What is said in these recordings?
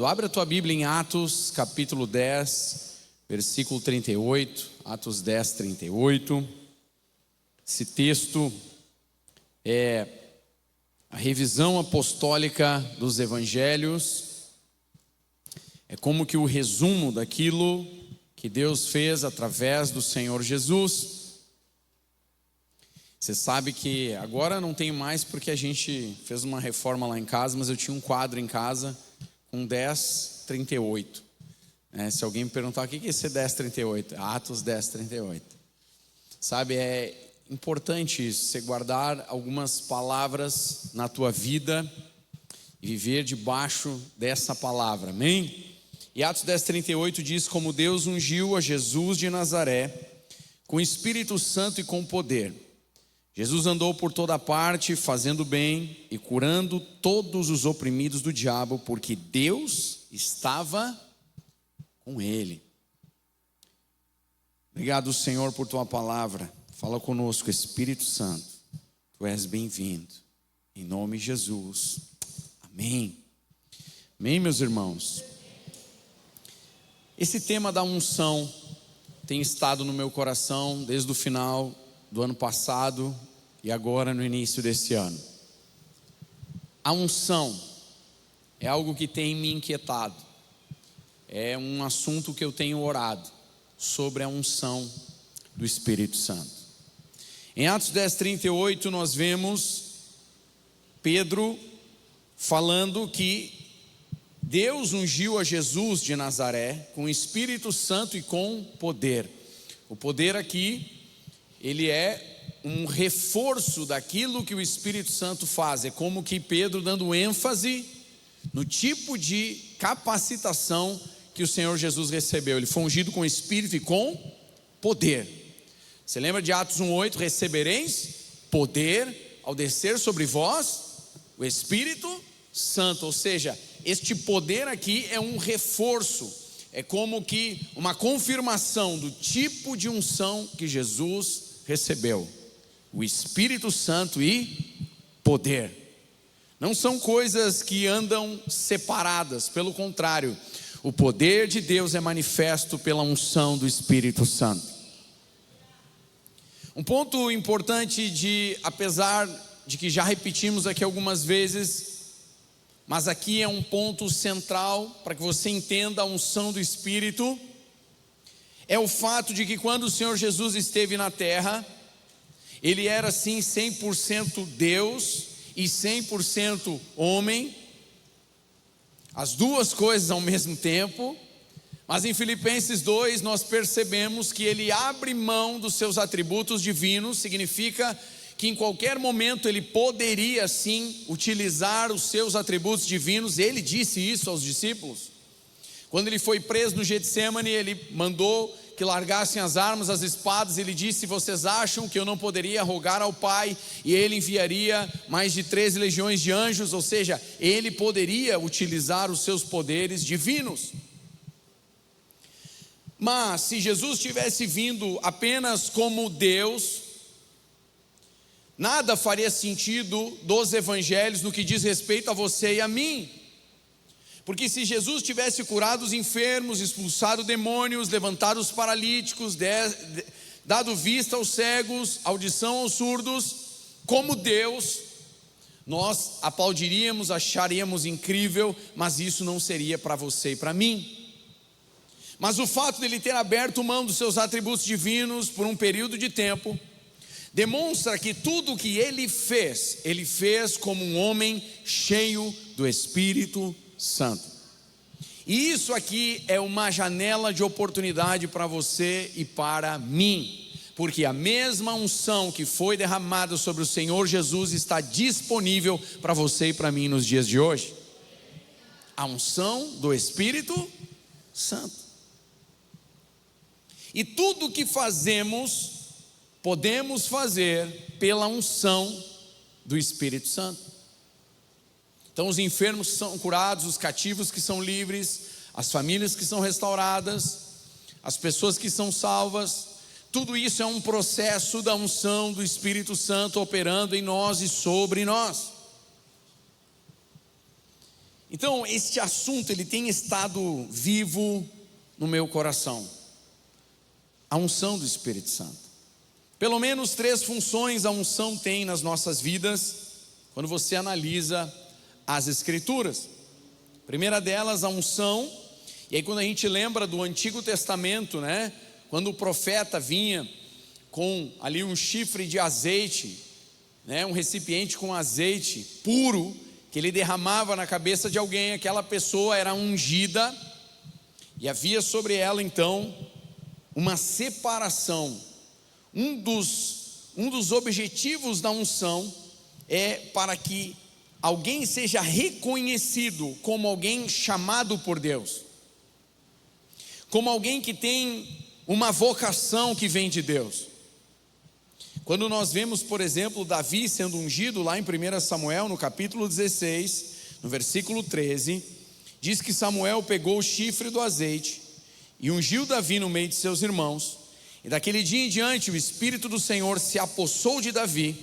Abre a tua Bíblia em Atos, capítulo 10, versículo 38. Atos 10, 38. Esse texto é a revisão apostólica dos evangelhos. É como que o resumo daquilo que Deus fez através do Senhor Jesus. Você sabe que agora não tem mais porque a gente fez uma reforma lá em casa, mas eu tinha um quadro em casa com 10, 38. Se alguém me perguntar o que é esse 10, 38, Atos 10, 38. Sabe, é importante isso, você guardar algumas palavras na tua vida e viver debaixo dessa palavra, amém? E Atos 10, 38 diz: como Deus ungiu a Jesus de Nazaré com o Espírito Santo e com poder. Jesus andou por toda parte, fazendo bem e curando todos os oprimidos do diabo, porque Deus estava com ele. Obrigado, Senhor, por tua palavra. Fala conosco, Espírito Santo. Tu és bem-vindo. Em nome de Jesus. Amém. Amém, meus irmãos. Esse tema da unção tem estado no meu coração desde o final do ano passado e agora no início desse ano. A unção é algo que tem me inquietado. É um assunto que eu tenho orado sobre a unção do Espírito Santo. Em Atos 10, 38 nós vemos Pedro falando que Deus ungiu a Jesus de Nazaré com o Espírito Santo e com poder. O poder aqui, ele é um reforço daquilo que o Espírito Santo faz. É como que Pedro dando ênfase no tipo de capacitação que o Senhor Jesus recebeu. Ele foi ungido com Espírito e com poder. Você lembra de Atos 1:8? Recebereis poder ao descer sobre vós o Espírito Santo. Ou seja, este poder aqui é um reforço. É como que uma confirmação do tipo de unção que Jesus recebeu. O Espírito Santo e poder. Não são coisas que andam separadas, pelo contrário, o poder de Deus é manifesto pela unção do Espírito Santo. Um ponto importante apesar de que já repetimos aqui algumas vezes, mas aqui é um ponto central para que você entenda a unção do Espírito, é o fato de que quando o Senhor Jesus esteve na terra, Ele era sim 100% Deus e 100% homem, as duas coisas ao mesmo tempo. Mas em Filipenses 2 nós percebemos que Ele abre mão dos seus atributos divinos. Significa que em qualquer momento Ele poderia sim utilizar os seus atributos divinos. Ele disse isso aos discípulos. Quando Ele foi preso no Getsêmani, Ele mandou que largassem as armas, as espadas. Ele disse: vocês acham que eu não poderia rogar ao Pai e Ele enviaria mais de 13 legiões de anjos? Ou seja, Ele poderia utilizar os seus poderes divinos. Mas se Jesus tivesse vindo apenas como Deus, nada faria sentido dos evangelhos no que diz respeito a você e a mim. Porque se Jesus tivesse curado os enfermos, expulsado demônios, levantado os paralíticos, dado vista aos cegos, audição aos surdos, como Deus, nós aplaudiríamos, acharíamos incrível, mas isso não seria para você e para mim. Mas o fato de Ele ter aberto mão dos seus atributos divinos por um período de tempo, demonstra que tudo o que Ele fez como um homem cheio do Espírito Santo. E isso aqui é uma janela de oportunidade para você e para mim, porque a mesma unção que foi derramada sobre o Senhor Jesus está disponível para você e para mim nos dias de hoje. A unção do Espírito Santo. E tudo o que fazemos, podemos fazer pela unção do Espírito Santo. Então os enfermos são curados, os cativos que são livres, as famílias que são restauradas, as pessoas que são salvas, tudo isso é um processo da unção do Espírito Santo operando em nós e sobre nós. Então, este assunto, ele tem estado vivo no meu coração. A unção do Espírito Santo. Pelo menos 3 funções a unção tem nas nossas vidas, quando você analisa as Escrituras. A primeira delas, a unção. E aí quando a gente lembra do Antigo Testamento, né? Quando o profeta vinha com ali um chifre de azeite, né? Um recipiente com azeite puro, que ele derramava na cabeça de alguém, aquela pessoa era ungida, e havia sobre ela então uma separação. Um dos objetivos da unção é para que alguém seja reconhecido como alguém chamado por Deus, como alguém que tem uma vocação que vem de Deus. Quando nós vemos, por exemplo, Davi sendo ungido lá em 1 Samuel, no capítulo 16, no versículo 13, diz que Samuel pegou o chifre do azeite e ungiu Davi no meio de seus irmãos, e daquele dia em diante o Espírito do Senhor se apossou de Davi.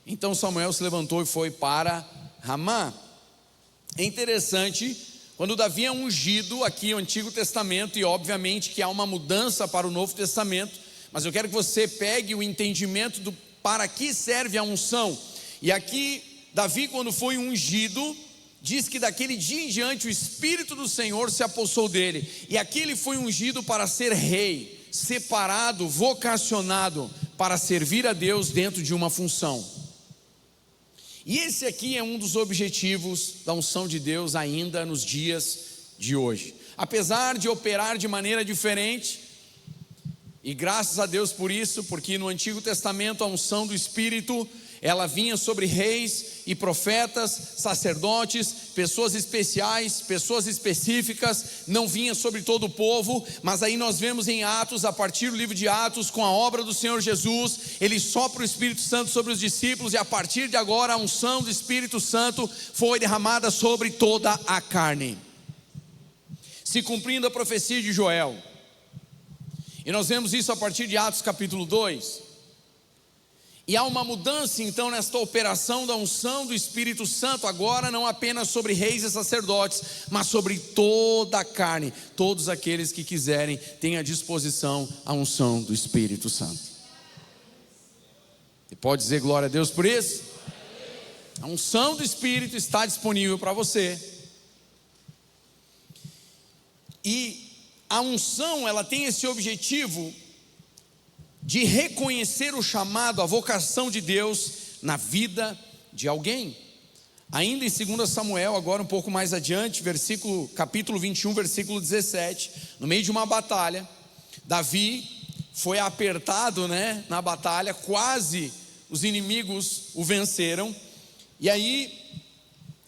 Então Samuel se levantou e foi para Ramá. É interessante, quando Davi é ungido aqui no Antigo Testamento, e obviamente que há uma mudança para o Novo Testamento, mas eu quero que você pegue o entendimento do para que serve a unção. E aqui Davi, quando foi ungido, diz que daquele dia em diante o Espírito do Senhor se apossou dele, e aqui ele foi ungido para ser rei, separado, vocacionado para servir a Deus dentro de uma função. E esse aqui é um dos objetivos da unção de Deus ainda nos dias de hoje. Apesar de operar de maneira diferente, e graças a Deus por isso, porque no Antigo Testamento a unção do Espírito, ela vinha sobre reis e profetas, sacerdotes, pessoas especiais, pessoas específicas, não vinha sobre todo o povo. Mas aí nós vemos em Atos, a partir do livro de Atos, com a obra do Senhor Jesus, ele sopra o Espírito Santo sobre os discípulos, e a partir de agora a unção do Espírito Santo foi derramada sobre toda a carne, se cumprindo a profecia de Joel. E nós vemos isso a partir de Atos capítulo 2. E há uma mudança então nesta operação da unção do Espírito Santo, agora não apenas sobre reis e sacerdotes, mas sobre toda a carne. Todos aqueles que quiserem têm à disposição a unção do Espírito Santo. E pode dizer glória a Deus por isso? A unção do Espírito está disponível para você. E a unção, ela tem esse objetivo de reconhecer o chamado, a vocação de Deus na vida de alguém. Ainda em 2 Samuel, agora um pouco mais adiante, capítulo 21, versículo 17, no meio de uma batalha, Davi foi apertado, na batalha, quase os inimigos o venceram, e aí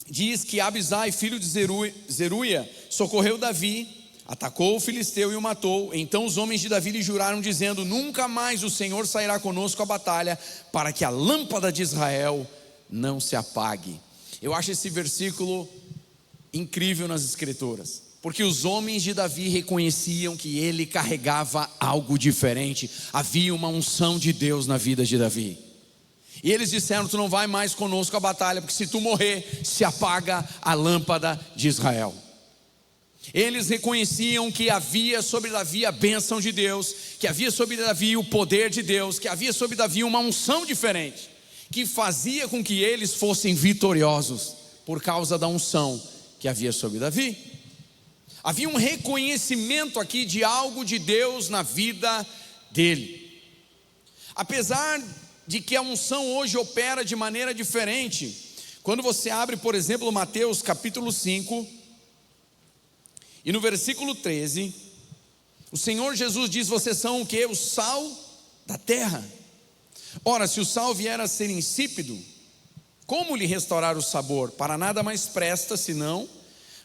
diz que Abisai, filho de Zeruia, socorreu Davi, atacou o filisteu e o matou. Então os homens de Davi lhe juraram, dizendo: nunca mais o Senhor sairá conosco à batalha, para que a lâmpada de Israel não se apague. Eu acho esse versículo incrível nas Escrituras, porque os homens de Davi reconheciam que ele carregava algo diferente. Havia uma unção de Deus na vida de Davi, e eles disseram: tu não vai mais conosco à batalha, porque se tu morrer, se apaga a lâmpada de Israel. Eles reconheciam que havia sobre Davi a bênção de Deus, que havia sobre Davi o poder de Deus, que havia sobre Davi uma unção diferente, que fazia com que eles fossem vitoriosos, por causa da unção que havia sobre Davi. Havia um reconhecimento aqui de algo de Deus na vida dele. Apesar de que a unção hoje opera de maneira diferente, quando você abre, por exemplo, Mateus capítulo 5, e no versículo 13, o Senhor Jesus diz: vocês são o que? O sal da terra. Ora, se o sal vier a ser insípido, como lhe restaurar o sabor? Para nada mais presta, senão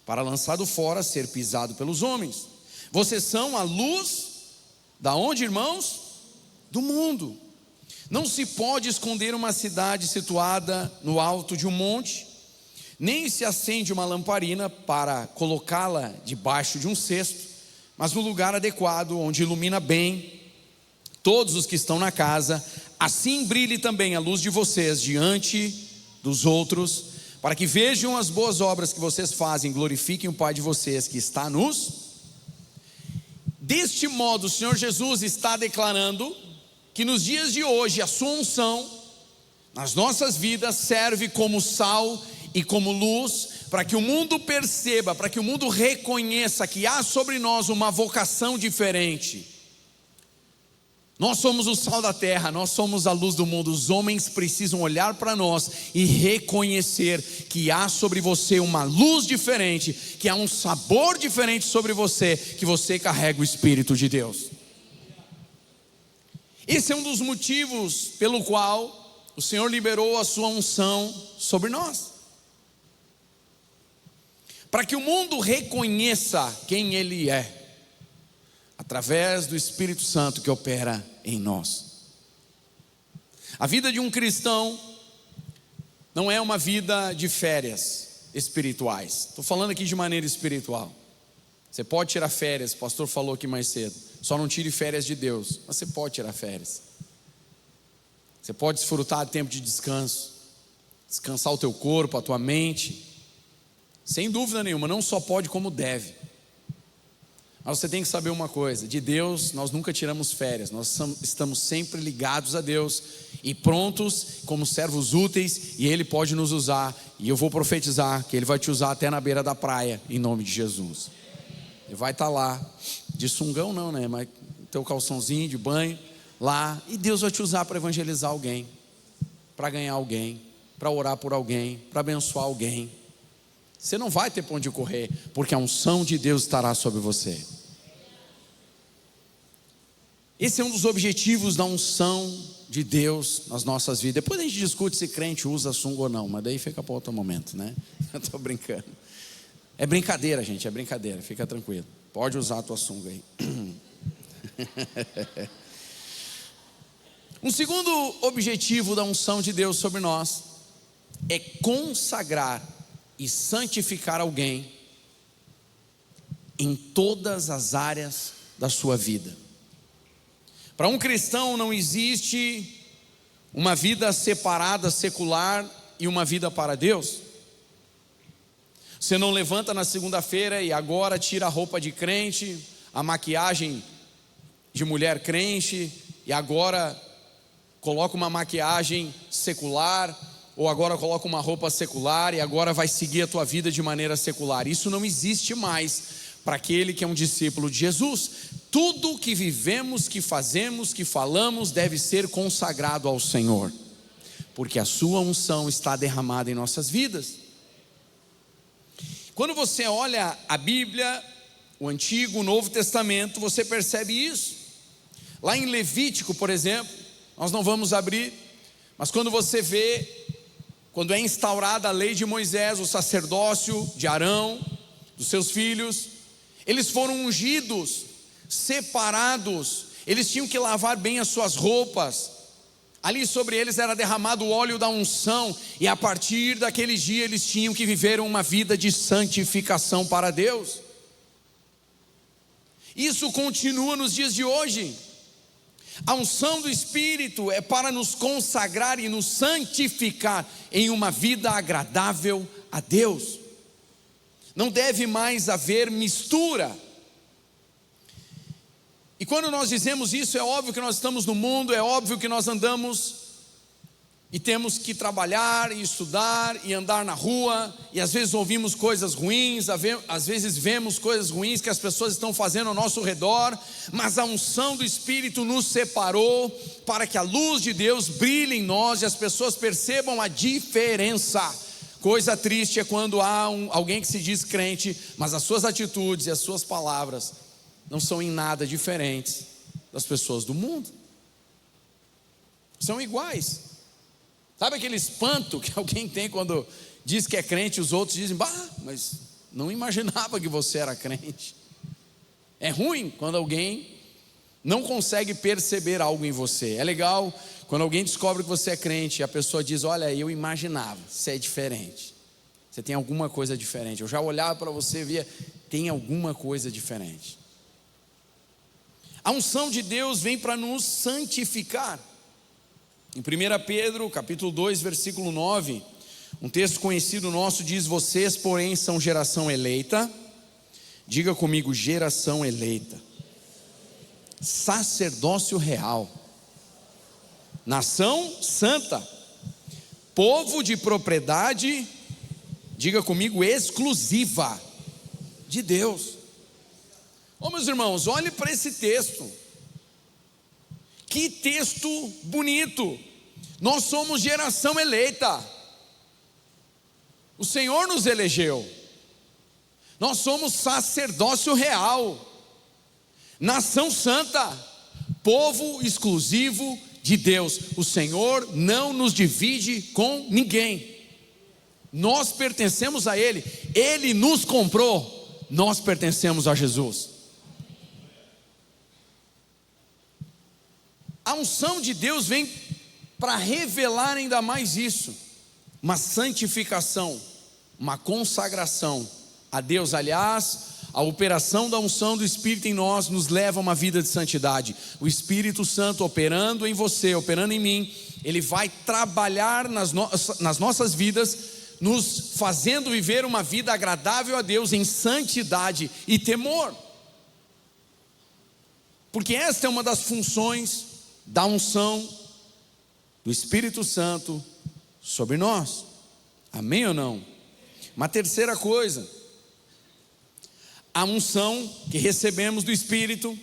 para lançado fora, ser pisado pelos homens. Vocês são a luz, da onde, irmãos? Do mundo. Não se pode esconder uma cidade situada no alto de um monte, nem se acende uma lamparina para colocá-la debaixo de um cesto, mas no lugar adequado, onde ilumina bem todos os que estão na casa. Assim brilhe também a luz de vocês diante dos outros, para que vejam as boas obras que vocês fazem, glorifiquem o Pai de vocês que está nos... Deste modo, o Senhor Jesus está declarando que nos dias de hoje a sua unção nas nossas vidas serve como sal e como luz, para que o mundo perceba, para que o mundo reconheça que há sobre nós uma vocação diferente. Nós somos o sal da terra, nós somos a luz do mundo. Os homens precisam olhar para nós e reconhecer que há sobre você uma luz diferente, que há um sabor diferente sobre você, que você carrega o Espírito de Deus. Esse é um dos motivos pelo qual o Senhor liberou a sua unção sobre nós, para que o mundo reconheça quem Ele é, através do Espírito Santo que opera em nós. A vida de um cristão não é uma vida de férias espirituais. Estou falando aqui de maneira espiritual. Você pode tirar férias, o pastor falou aqui mais cedo. Só não tire férias de Deus, mas você pode tirar férias. Você pode desfrutar de tempo de descanso, descansar o teu corpo, a tua mente. Sem dúvida nenhuma, não só pode como deve. Mas você tem que saber uma coisa: de Deus nós nunca tiramos férias, nós estamos sempre ligados a Deus e prontos como servos úteis, e Ele pode nos usar. E eu vou profetizar que Ele vai te usar até na beira da praia, em nome de Jesus. Ele vai estar lá, de sungão não, né? Mas teu calçãozinho de banho lá, e Deus vai te usar para evangelizar alguém, para ganhar alguém, para orar por alguém, para abençoar alguém. Você não vai ter para onde correr, porque a unção de Deus estará sobre você. Esse é um dos objetivos da unção de Deus nas nossas vidas. Depois a gente discute se crente usa sunga ou não, mas daí fica para outro momento, né? Eu estou brincando. É brincadeira, gente, é brincadeira, fica tranquilo. Pode usar a tua sunga aí. Um segundo objetivo da unção de Deus sobre nós é consagrar e santificar alguém em todas as áreas da sua vida. Para um cristão não existe uma vida separada, secular, e uma vida para Deus. Você não levanta na segunda-feira e agora tira a roupa de crente, a maquiagem de mulher crente, e agora coloca uma maquiagem secular, ou agora coloca uma roupa secular e agora vai seguir a tua vida de maneira secular. Isso não existe mais para aquele que é um discípulo de Jesus. Tudo que vivemos, que fazemos, que falamos deve ser consagrado ao Senhor, porque a sua unção está derramada em nossas vidas. Quando você olha a Bíblia, o Antigo, o Novo Testamento, você percebe isso. Lá em Levítico, por exemplo, nós não vamos abrir, mas quando você vê, quando é instaurada a lei de Moisés, o sacerdócio de Arão, dos seus filhos, eles foram ungidos, separados, eles tinham que lavar bem as suas roupas, ali sobre eles era derramado o óleo da unção, e a partir daquele dia eles tinham que viver uma vida de santificação para Deus. Isso continua nos dias de hoje. A unção do Espírito é para nos consagrar e nos santificar em uma vida agradável a Deus. Não deve mais haver mistura. E quando nós dizemos isso, é óbvio que nós estamos no mundo, é óbvio que nós andamos e temos que trabalhar e estudar e andar na rua, e às vezes ouvimos coisas ruins, às vezes vemos coisas ruins que as pessoas estão fazendo ao nosso redor, mas a unção do Espírito nos separou para que a luz de Deus brilhe em nós e as pessoas percebam a diferença. Coisa triste é quando há alguém que se diz crente, mas as suas atitudes e as suas palavras não são em nada diferentes das pessoas do mundo, são iguais. Sabe aquele espanto que alguém tem quando diz que é crente, os outros dizem: bah, mas não imaginava que você era crente. É ruim quando alguém não consegue perceber algo em você. É legal quando alguém descobre que você é crente e a pessoa diz: olha, eu imaginava, você é diferente, você tem alguma coisa diferente. Eu já olhava para você e via, tem alguma coisa diferente. A unção de Deus vem para nos santificar. Em 1 Pedro, capítulo 2, versículo 9, Um texto conhecido nosso diz: vocês, porém, são geração eleita. Diga comigo: geração eleita, sacerdócio real, nação santa, povo de propriedade, diga comigo, exclusiva de Deus. Meus irmãos, olhe para esse texto. Que texto bonito. Nós somos geração eleita. O Senhor nos elegeu. Nós somos sacerdócio real, nação santa, povo exclusivo de Deus. O Senhor não nos divide com ninguém. Nós pertencemos a Ele. Ele nos comprou. Nós pertencemos a Jesus. A unção de Deus vem para revelar ainda mais isso. Uma santificação, uma consagração a Deus. Aliás, a operação da unção do Espírito em nós nos leva a uma vida de santidade. O Espírito Santo operando em você, operando em mim, ele vai trabalhar nas nossas vidas, nos fazendo viver uma vida agradável a Deus em santidade e temor. Porque esta é uma das funções da unção do Espírito Santo sobre nós. Amém ou não? Uma terceira coisa, a unção que recebemos do Espírito,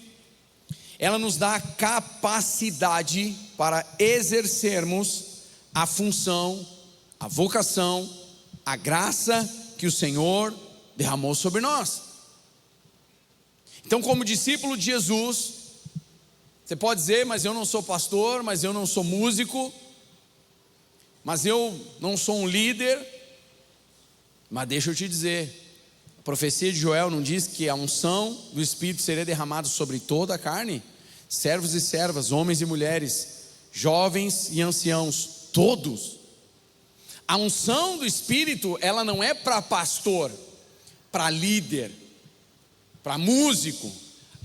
ela nos dá capacidade para exercermos a função, a vocação, a graça que o Senhor derramou sobre nós. Então, como discípulo de Jesus, você pode dizer: mas eu não sou pastor, mas eu não sou músico, mas eu não sou um líder. Mas deixa eu te dizer, a profecia de Joel não diz que a unção do Espírito seria derramada sobre toda a carne? Servos e servas, homens e mulheres, jovens e anciãos, todos. A unção do Espírito, ela não é para pastor, para líder, para músico.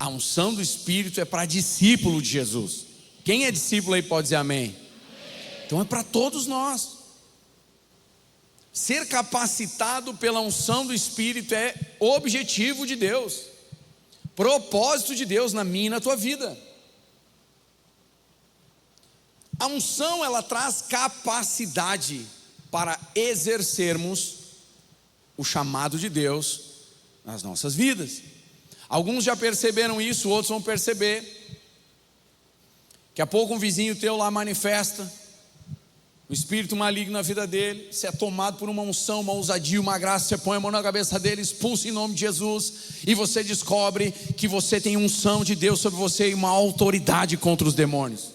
A unção do Espírito é para discípulo de Jesus. Quem é discípulo aí pode dizer amém? Então é para todos nós. Ser capacitado pela unção do Espírito é objetivo de Deus, propósito de Deus na minha e na tua vida. A unção, ela traz capacidade para exercermos o chamado de Deus nas nossas vidas. Alguns já perceberam isso, outros vão perceber. Daqui a pouco um vizinho teu lá manifesta o espírito maligno na vida dele. Você é tomado por uma unção, uma ousadia, uma graça. Você põe a mão na cabeça dele, expulsa em nome de Jesus, e você descobre que você tem unção de Deus sobre você e uma autoridade contra os demônios,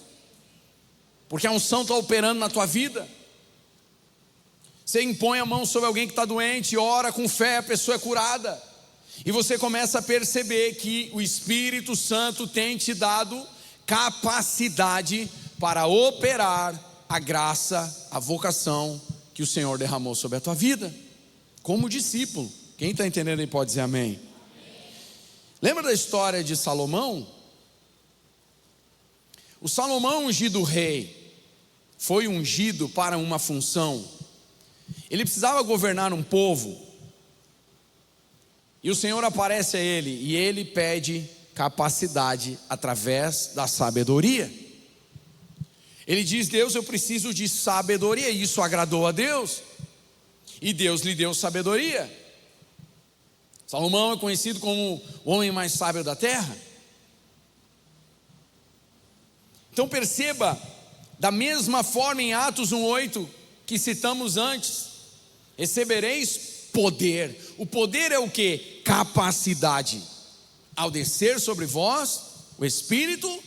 porque a unção está operando na tua vida. Você impõe a mão sobre alguém que está doente, ora com fé, a pessoa é curada, e você começa a perceber que o Espírito Santo tem te dado capacidade para operar a graça, a vocação que o Senhor derramou sobre a tua vida, como discípulo. Quem está entendendo aí pode dizer amém. Lembra da história de Salomão? O Salomão ungido rei, foi ungido para uma função. Ele precisava governar um povo, e o Senhor aparece a ele, e ele pede capacidade através da sabedoria. Ele diz: Deus, eu preciso de sabedoria. E isso agradou a Deus, e Deus lhe deu sabedoria. Salomão é conhecido como o homem mais sábio da terra. Então perceba, da mesma forma em Atos 1:8 que citamos antes, recebereis poder. O poder é o que? Capacidade. Ao descer sobre vós o Espírito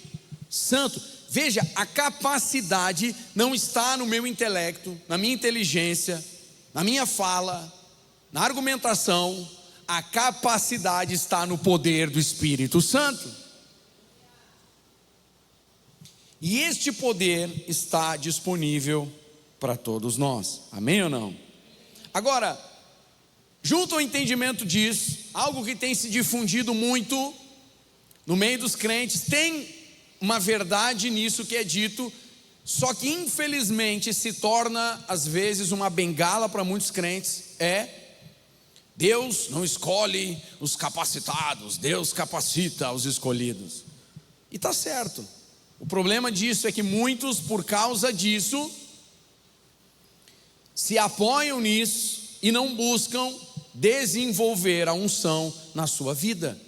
Santo. Veja, a capacidade não está no meu intelecto, na minha inteligência, na minha fala, na argumentação. A capacidade está no poder do Espírito Santo. E este poder está disponível para todos nós. Amém ou não? Agora, junto ao entendimento disso, algo que tem se difundido muito no meio dos crentes, tem uma verdade nisso que é dito Só que infelizmente se torna às vezes uma bengala para muitos crentes. Deus não escolhe os capacitados, Deus capacita os escolhidos. E está certo. O problema disso é que muitos, por causa disso, se apoiam nisso e não buscam desenvolver a unção na sua vida.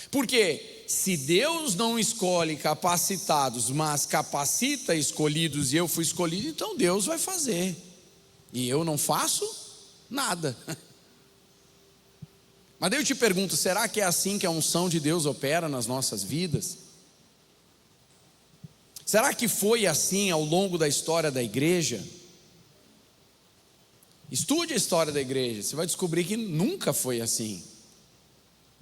Porque se Deus não escolhe capacitados, mas capacita escolhidos, e eu fui escolhido, então Deus vai fazer, e eu não faço nada. Mas daí eu te pergunto, será que é assim que a unção de Deus opera nas nossas vidas? Será que foi assim ao longo da história da igreja? Estude a história da igreja, você vai descobrir que nunca foi assim.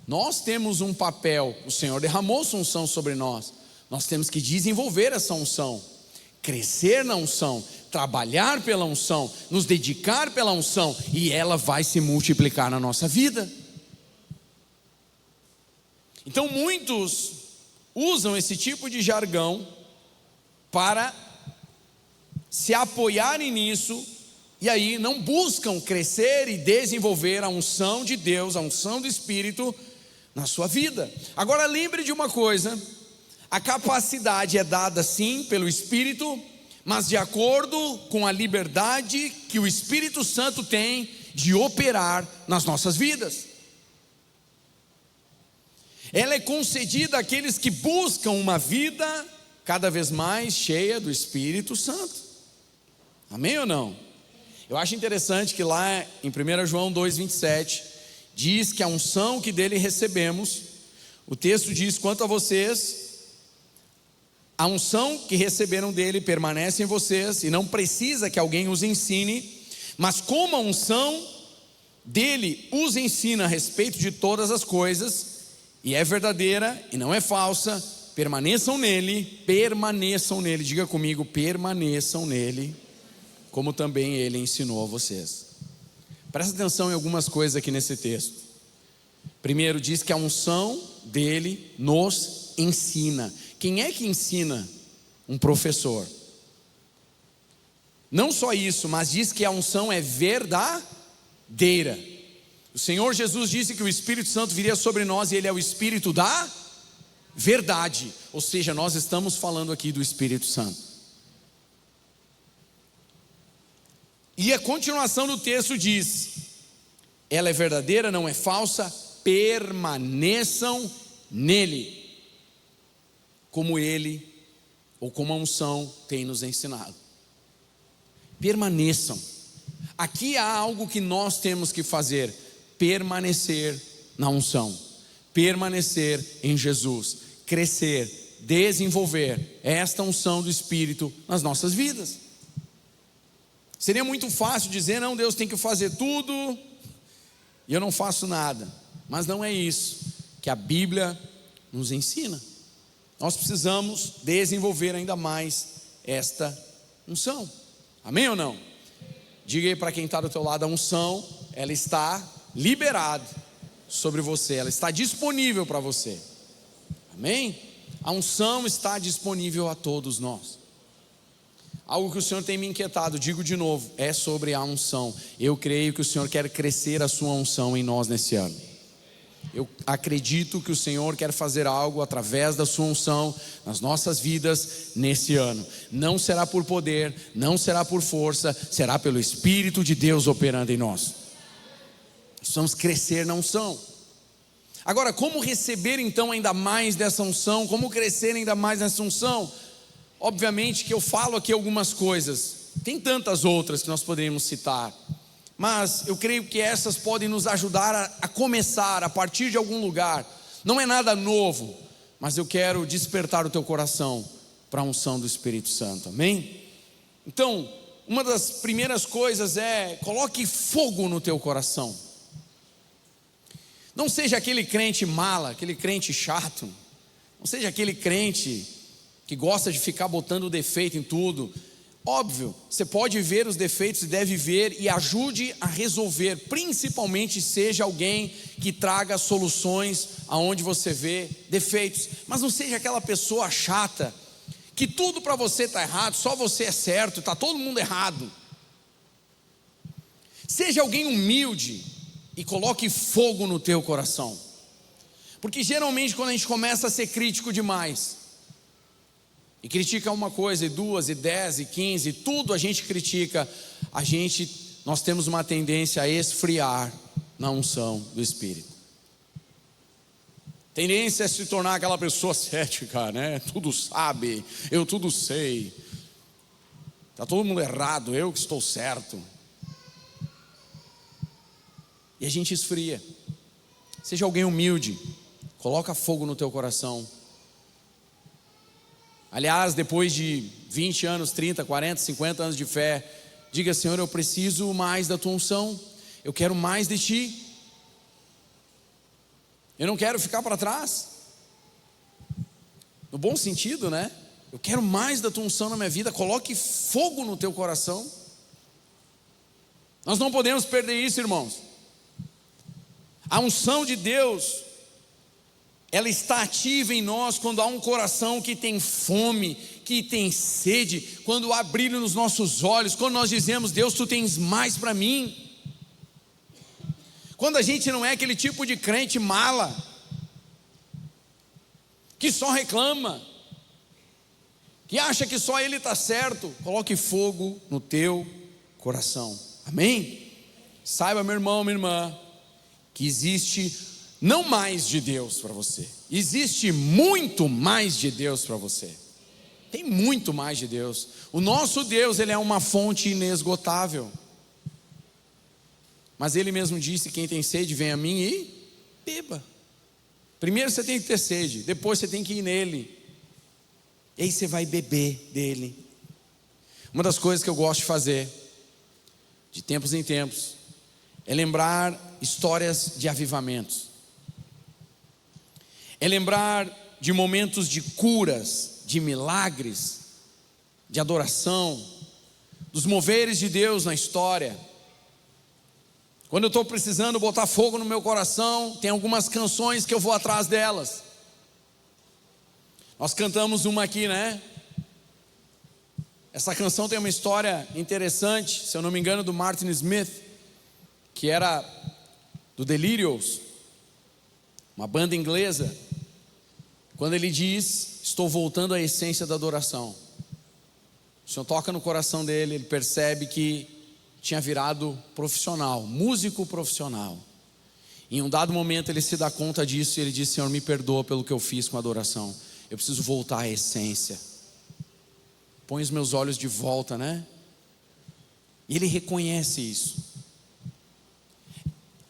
Nós temos um papel, o Senhor derramou sua unção sobre nós. Nós temos que desenvolver essa unção, crescer na unção, trabalhar pela unção, nos dedicar pela unção, e ela vai se multiplicar na nossa vida. Então muitos usam esse tipo de jargão para se apoiarem nisso, e aí não buscam crescer e desenvolver a unção de Deus, a unção do Espírito na sua vida. Agora lembre de uma coisa: a capacidade é dada sim pelo Espírito, mas de acordo com a liberdade que o Espírito Santo tem de operar nas nossas vidas. Ela é concedida àqueles que buscam uma vida cada vez mais cheia do Espírito Santo. Amém ou não? Eu acho interessante que lá em 1 João 2,27 diz que a unção que dele recebemos, o texto diz: quanto a vocês, a unção que receberam dele permanece em vocês, e não precisa que alguém os ensine, mas como a unção dele os ensina a respeito de todas as coisas, e é verdadeira e não é falsa, permaneçam nele, diga comigo, permaneçam nele, como também ele ensinou a vocês. Presta atenção em algumas coisas aqui nesse texto. Primeiro, diz que a unção dele nos ensina. Quem é que ensina? Um professor. Não só isso, mas diz que a unção é verdadeira. O Senhor Jesus disse que o Espírito Santo viria sobre nós, e ele é o Espírito da verdade. Ou seja, nós estamos falando aqui do Espírito Santo. E a continuação do texto diz: ela é verdadeira, não é falsa, permaneçam nele, como ele, ou como a unção tem nos ensinado. Permaneçam. Aqui há algo que nós temos que fazer: permanecer na unção, permanecer em Jesus, crescer, desenvolver esta unção do Espírito nas nossas vidas. Seria muito fácil dizer: não, Deus tem que fazer tudo e eu não faço nada. Mas não é isso que a Bíblia nos ensina. Nós precisamos desenvolver ainda mais esta unção. Amém ou não? Diga aí para quem está do teu lado: a unção, ela está liberada sobre você, ela está disponível para você. Amém? A unção está disponível a todos nós. Algo que o Senhor tem me inquietado, digo de novo, é sobre a unção. Eu creio que o Senhor quer crescer a sua unção em nós nesse ano. Eu acredito que o Senhor quer fazer algo através da sua unção nas nossas vidas nesse ano. Não será por poder, não será por força, será pelo Espírito de Deus operando em nós. Precisamos crescer na unção. Agora, como receber então ainda mais dessa unção? Como crescer ainda mais nessa unção? Obviamente que eu falo aqui algumas coisas, tem tantas outras que nós poderíamos citar, mas eu creio que essas podem nos ajudar a começar a partir de algum lugar. Não é nada novo, mas eu quero despertar o teu coração para a unção do Espírito Santo, amém? Então, uma das primeiras coisas é: coloque fogo no teu coração. Não seja aquele crente mala, aquele crente chato, não seja aquele crente que gosta de ficar botando defeito em tudo. Óbvio, você pode ver os defeitos e deve ver, e ajude a resolver. Principalmente seja alguém que traga soluções aonde você vê defeitos. Mas não seja aquela pessoa chata que tudo para você está errado, só você é certo, está todo mundo errado. Seja alguém humilde e coloque fogo no teu coração, porque geralmente quando a gente começa a ser crítico demais, e critica uma coisa, e duas, e 10, e 15, tudo a gente critica, nós temos uma tendência a esfriar na unção do Espírito. Tendência a se tornar aquela pessoa cética, né? Tudo sabe, eu tudo sei, está todo mundo errado, eu que estou certo. E a gente esfria. Seja alguém humilde, coloca fogo no teu coração. Aliás, depois de 20 anos, 30, 40, 50 anos de fé, diga: Senhor, eu preciso mais da tua unção, eu quero mais de ti. Eu não quero ficar para trás, no bom sentido, né? Eu quero mais da tua unção na minha vida. Coloque fogo no teu coração. Nós não podemos perder isso, irmãos. A unção de Deus, ela está ativa em nós quando há um coração que tem fome, que tem sede, quando há brilho nos nossos olhos, quando nós dizemos: Deus, tu tens mais para mim. Quando a gente não é aquele tipo de crente mala, que só reclama, que acha que só ele está certo. Coloque fogo no teu coração, amém? Saiba, meu irmão, minha irmã, que existe não mais de Deus para você, existe muito mais de Deus para você. Tem muito mais de Deus. O nosso Deus, ele é uma fonte inesgotável. Mas ele mesmo disse: quem tem sede, vem a mim e beba. Primeiro você tem que ter sede, depois você tem que ir nele, e aí você vai beber dele. Uma das coisas que eu gosto de fazer, de tempos em tempos, é lembrar histórias de avivamentos, é lembrar de momentos de curas, de milagres, de adoração, dos moveres de Deus na história. Quando eu estou precisando botar fogo no meu coração, tem algumas canções que eu vou atrás delas. Nós cantamos uma aqui, né? Essa canção tem uma história interessante, se eu não me engano, do Martin Smith, que era do Delirious, uma banda inglesa. Quando ele diz: estou voltando à essência da adoração, o Senhor toca no coração dele, ele percebe que tinha virado profissional, músico profissional. Em um dado momento ele se dá conta disso e ele diz: Senhor, me perdoa pelo que eu fiz com a adoração, eu preciso voltar à essência. Põe os meus olhos de volta, né? E ele reconhece isso.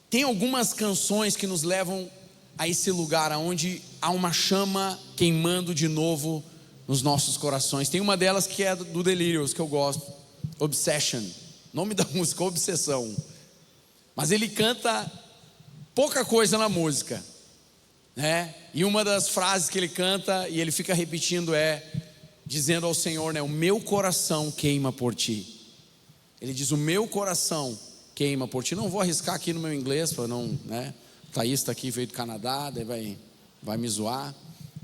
Tem algumas canções que nos levam a esse lugar onde há uma chama queimando de novo nos nossos corações. Tem uma delas que é do Delirious, que eu gosto, Obsession. Nome da música, Obsessão. Mas ele canta pouca coisa na música, né? E uma das frases que ele canta, e ele fica repetindo, dizendo ao Senhor, né? O meu coração queima por ti. Ele diz: o meu coração queima por ti. Não vou arriscar aqui no meu inglês, para não, né? O Thaís está aqui, veio do Canadá, daí vai me zoar,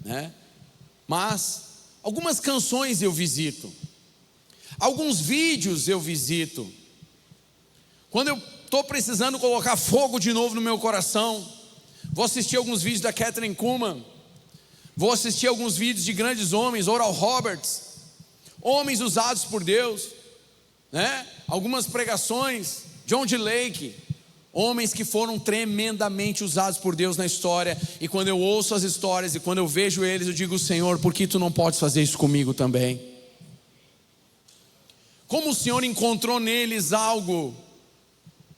né? Mas algumas canções eu visito, alguns vídeos eu visito. Quando eu estou precisando colocar fogo de novo no meu coração, vou assistir alguns vídeos da Kathryn Kuhlman, vou assistir alguns vídeos de grandes homens, Oral Roberts, homens usados por Deus, né? Algumas pregações, John D. Lake, homens que foram tremendamente usados por Deus na história. E quando eu ouço as histórias e quando eu vejo eles, eu digo: Senhor, por que tu não podes fazer isso comigo também? Como o Senhor encontrou neles algo,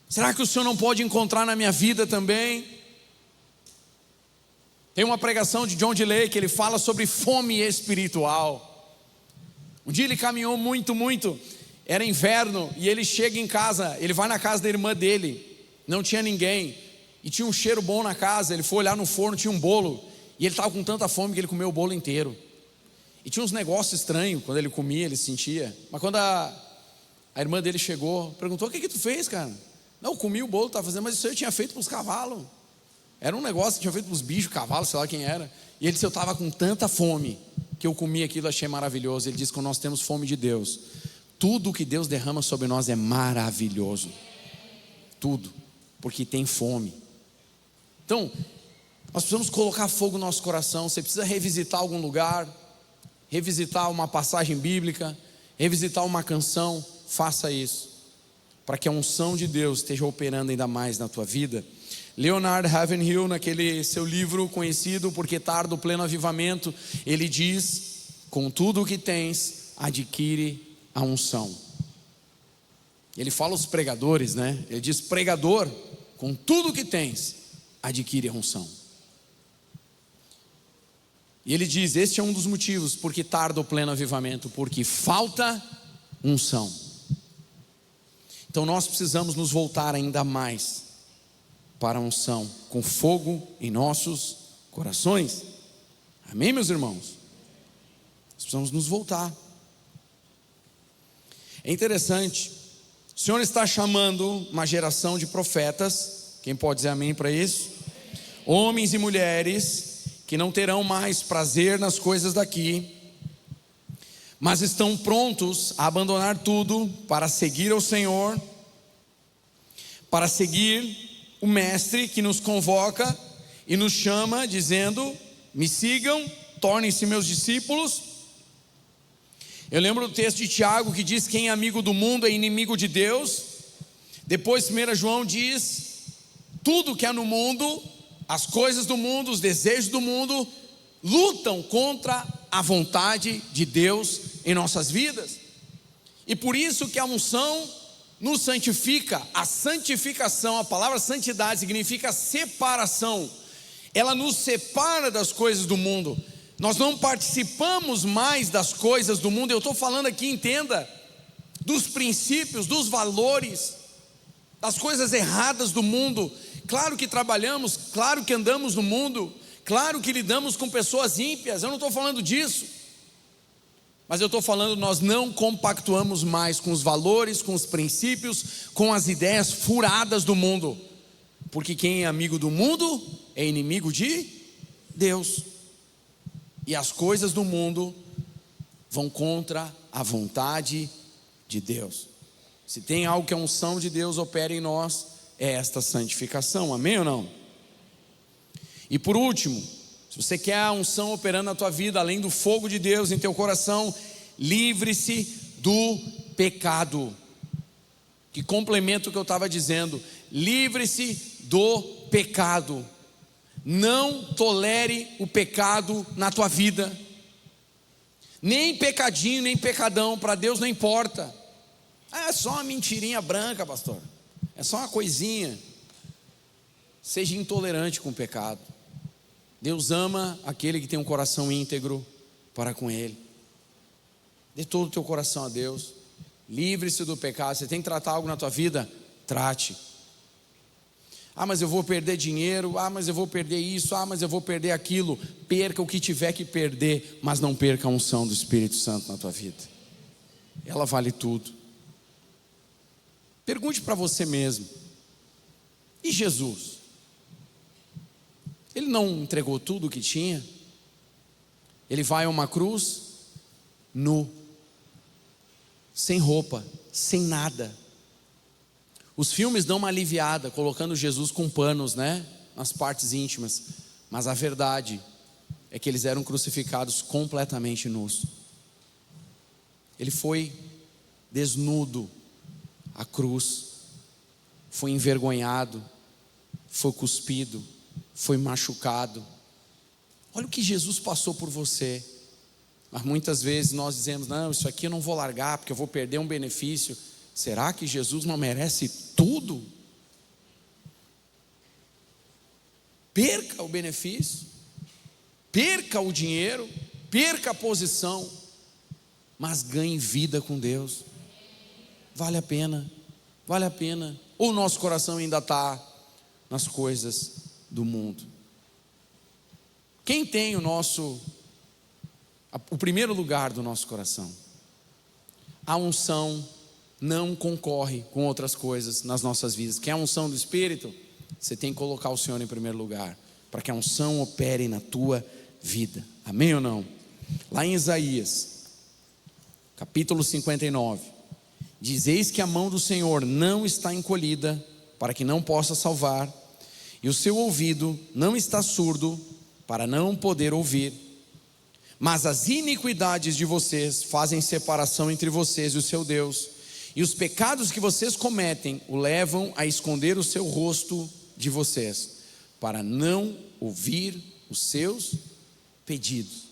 será que o Senhor não pode encontrar na minha vida também? Tem uma pregação de John D. Lake, ele fala sobre fome espiritual. Um dia ele caminhou muito, era inverno, e ele chega em casa, ele vai na casa da irmã dele, não tinha ninguém, e tinha um cheiro bom na casa. Ele foi olhar no forno, tinha um bolo, e ele estava com tanta fome que ele comeu o bolo inteiro. E tinha uns negócios estranhos, quando ele comia, ele sentia. Mas quando a irmã dele chegou, perguntou: o que tu fez, cara? Não, eu comi o bolo, estava fazendo, mas isso eu tinha feito para os cavalos. Era um negócio que tinha feito para os bichos, cavalos, sei lá quem era. E ele disse: eu estava com tanta fome que eu comi aquilo, achei maravilhoso. Ele diz que quando nós temos fome de Deus, tudo que Deus derrama sobre nós é maravilhoso. Tudo, porque tem fome. Então, nós precisamos colocar fogo no nosso coração. Você precisa revisitar algum lugar, revisitar uma passagem bíblica, revisitar uma canção. Faça isso, para que a unção de Deus esteja operando ainda mais na tua vida. Leonard Ravenhill, naquele seu livro conhecido, Porque Tarda o Pleno Avivamento, ele diz: com tudo o que tens, adquire a unção. Ele fala aos pregadores, né? Ele diz: pregador, com tudo o que tens, adquire a unção. E ele diz: este é um dos motivos porque tarda o pleno avivamento, porque falta unção. Então nós precisamos nos voltar ainda mais para a unção, com fogo em nossos corações. Amém, meus irmãos? Nós precisamos nos voltar. É interessante, o Senhor está chamando uma geração de profetas. Quem pode dizer amém para isso? Homens e mulheres que não terão mais prazer nas coisas daqui, mas estão prontos a abandonar tudo para seguir ao Senhor, para seguir o Mestre que nos convoca e nos chama, dizendo: me sigam, tornem-se meus discípulos. Eu lembro do texto de Tiago que diz: quem é amigo do mundo é inimigo de Deus. Depois 1 João diz: tudo que há no mundo, as coisas do mundo, os desejos do mundo, lutam contra a vontade de Deus em nossas vidas. E por isso que a unção nos santifica. A santificação, a palavra santidade significa separação. Ela nos separa das coisas do mundo. Nós não participamos mais das coisas do mundo. Eu estou falando aqui, entenda, dos princípios, dos valores, das coisas erradas do mundo. Claro que trabalhamos, claro que andamos no mundo, claro que lidamos com pessoas ímpias. Eu não estou falando disso, mas eu estou falando, nós não compactuamos mais com os valores, com os princípios, com as ideias furadas do mundo, porque quem é amigo do mundo é inimigo de Deus, e as coisas do mundo vão contra a vontade de Deus. Se tem algo que a unção de Deus opera em nós, é esta santificação, amém ou não? E por último, se você quer a unção operando na tua vida, além do fogo de Deus em teu coração, livre-se do pecado. Que complemento o que eu estava dizendo. Livre-se do pecado. Não tolere o pecado na tua vida. Nem pecadinho, nem pecadão, para Deus não importa. É só uma mentirinha branca, pastor. É só uma coisinha. Seja intolerante com o pecado. Deus ama aquele que tem um coração íntegro para com Ele. Dê todo o teu coração a Deus. Livre-se do pecado. Você tem que tratar algo na tua vida? Trate. Ah, mas eu vou perder dinheiro. Ah, mas eu vou perder isso. Ah, mas eu vou perder aquilo. Perca o que tiver que perder, mas não perca a unção do Espírito Santo na tua vida. Ela vale tudo. Pergunte para você mesmo: e Jesus? Ele não entregou tudo o que tinha? Ele vai a uma cruz nu, sem roupa, sem nada. Os filmes dão uma aliviada, colocando Jesus com panos, né, nas partes íntimas, mas a verdade é que eles eram crucificados completamente nus. Ele foi desnudo à cruz, foi envergonhado, foi cuspido, foi machucado. Olha o que Jesus passou por você. Mas muitas vezes nós dizemos: não, isso aqui eu não vou largar, porque eu vou perder um benefício. Será que Jesus não merece tudo? Perca o benefício, perca o dinheiro, perca a posição, mas ganhe vida com Deus. Vale a pena, vale a pena. Ou o nosso coração ainda está nas coisas do mundo? Quem tem o primeiro lugar do nosso coração? A unção não concorre com outras coisas nas nossas vidas. Quer a unção do Espírito? Você tem que colocar o Senhor em primeiro lugar, para que a unção opere na tua vida. Amém ou não? Lá em Isaías, capítulo 59, diz: eis que a mão do Senhor não está encolhida, para que não possa salvar, e o seu ouvido não está surdo, para não poder ouvir. Mas as iniquidades de vocês fazem separação entre vocês e o seu Deus, e os pecados que vocês cometem o levam a esconder o seu rosto de vocês, para não ouvir os seus pedidos.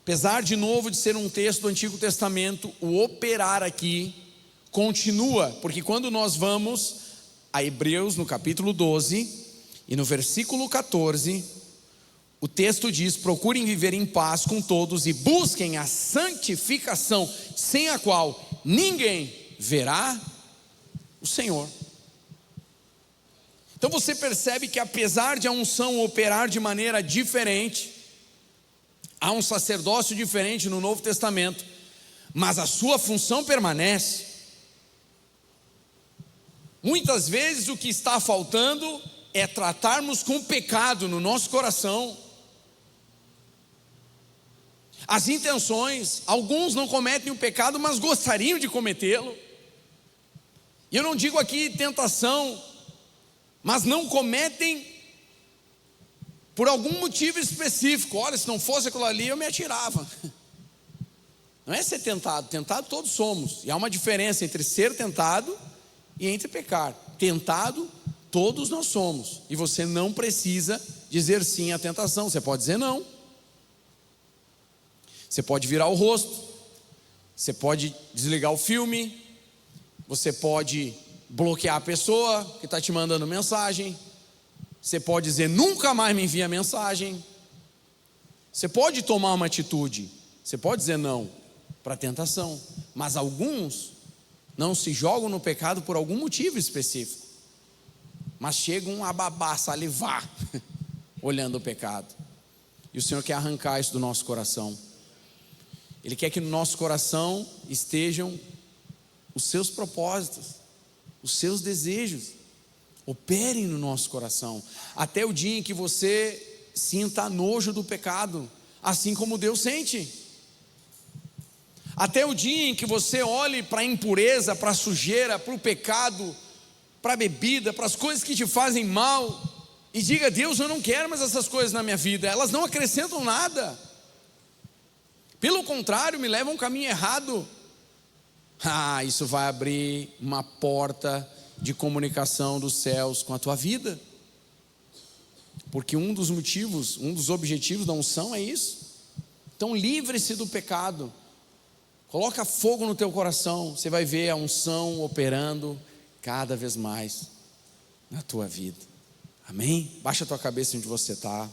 Apesar de novo de ser um texto do Antigo Testamento, o operar aqui continua, porque quando nós vamos a Hebreus no capítulo 12 e no versículo 14, o texto diz: procurem viver em paz com todos e busquem a santificação, sem a qual ninguém verá o Senhor. Então você percebe que apesar de a unção operar de maneira diferente, há um sacerdócio diferente no Novo Testamento, mas a sua função permanece. Muitas vezes o que está faltando é tratarmos com o pecado no nosso coração. As intenções, alguns não cometem o pecado, mas gostariam de cometê-lo. E eu não digo aqui tentação, mas não cometem por algum motivo específico. Olha, se não fosse aquilo ali, eu me atirava. Não é ser tentado, tentado todos somos. E há uma diferença entre ser tentado e entre pecar. Tentado, todos nós somos. E você não precisa dizer sim à tentação, você pode dizer não. Você pode virar o rosto, você pode desligar o filme, você pode bloquear a pessoa que está te mandando mensagem, você pode dizer nunca mais me envia mensagem, você pode tomar uma atitude, você pode dizer não para a tentação, mas alguns não se jogam no pecado por algum motivo específico, mas chegam a babar, salivar, olhando o pecado, e o Senhor quer arrancar isso do nosso coração. Ele quer que no nosso coração estejam os seus propósitos, os seus desejos, operem no nosso coração, até o dia em que você sinta nojo do pecado, assim como Deus sente, até o dia em que você olhe para a impureza, para a sujeira, para o pecado, para a bebida, para as coisas que te fazem mal, e diga: Deus, eu não quero mais essas coisas na minha vida, elas não acrescentam nada, pelo contrário, me levam a um caminho errado. Isso vai abrir uma porta de comunicação dos céus com a tua vida, porque um dos motivos, um dos objetivos da unção é isso. Então livre-se do pecado, coloca fogo no teu coração, você vai ver a unção operando cada vez mais na tua vida. Amém? Baixa a tua cabeça onde você está.